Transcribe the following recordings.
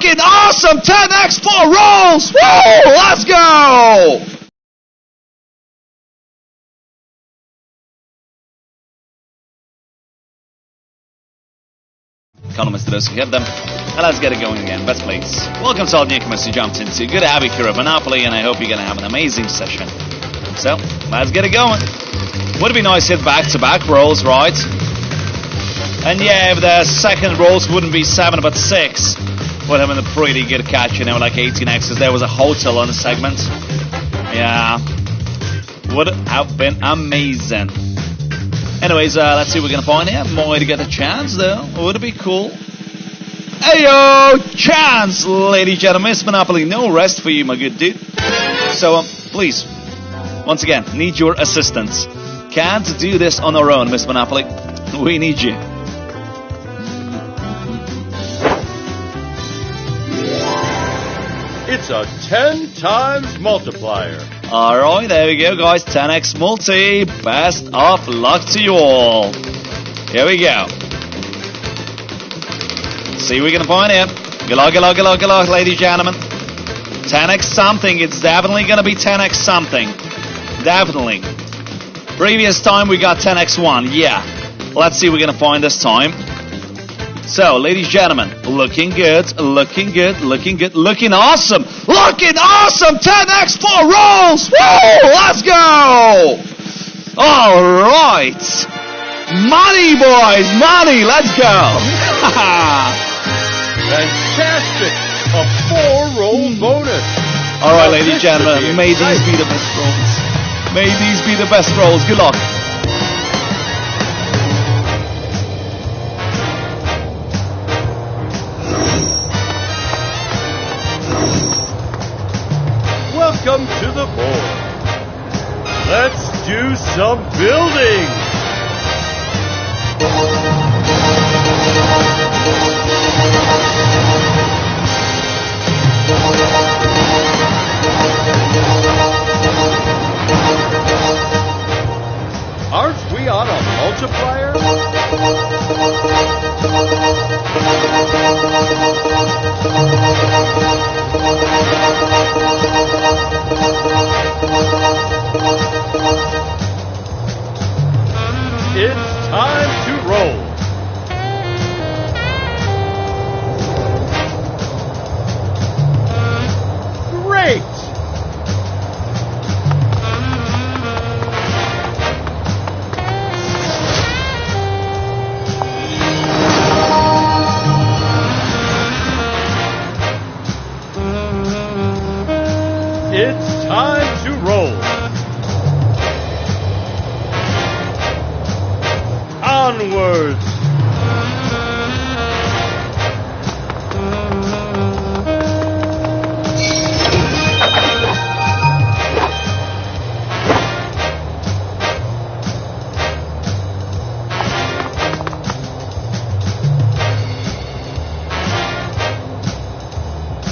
Looking awesome! 10x4 rolls! Woo! Let's go! Economists to those who hit them. And let's get it going again. Best place. Welcome to all the newcomers who jumped into. Good to have you here at Monopoly, and I hope you're going to have an amazing session. So, let's get it going. Would it be nice to hit back-to-back rolls, right? And yeah, if the second rolls wouldn't be 7 but 6, would have been a pretty good catch, you know, like 18x's. There was a hotel on the segment. Yeah. Would have been amazing. Anyways, let's see what we're going to find here. Might get a chance, though. Would it be cool? Ayo! Chance, ladies and gentlemen. It's Monopoly. No rest for you, my good dude. So, please, once again, need your assistance. Can't do this on our own, Miss Monopoly. We need you. It's a 10 times multiplier. Alright, there we go, guys. 10x multi. Best of luck to you all. Here we go. See what we can find here. Good luck, good luck, good luck, good luck, ladies and gentlemen. 10x something. It's definitely going to be 10x something. Definitely. Previous time we got 10x1. Yeah. Let's see what we're going to find this time. So, ladies and gentlemen, looking good, looking good, looking good, looking awesome! Looking awesome! 10x4 rolls! Woo! Let's go! Alright! Money, boys! Money! Let's go! Fantastic! A 4-roll bonus! Alright, ladies and gentlemen, may these be the best rolls. May these be the best rolls. Good luck. Welcome to the board. Let's do some building. Aren't we on a multiplier? It's time to roll. Great! It's time to roll. Onwards.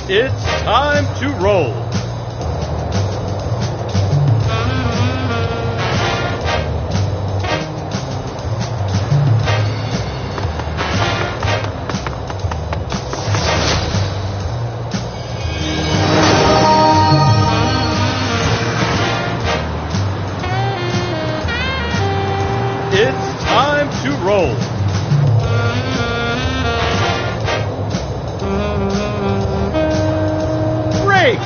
It's time to roll. It's time to roll. Great!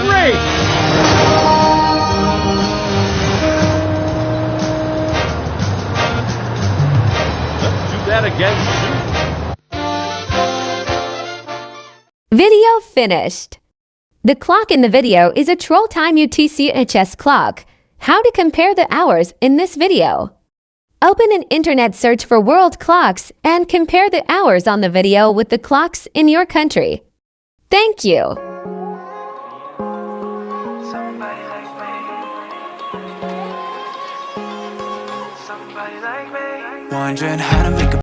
Great! Let's do that again soon. Video finished. The clock in the video is a Troll Time UTC-HS clock. How to compare the hours in this video. Open an internet search for world clocks and compare the hours on the video with the clocks in your country. Thank you. Wondering how to make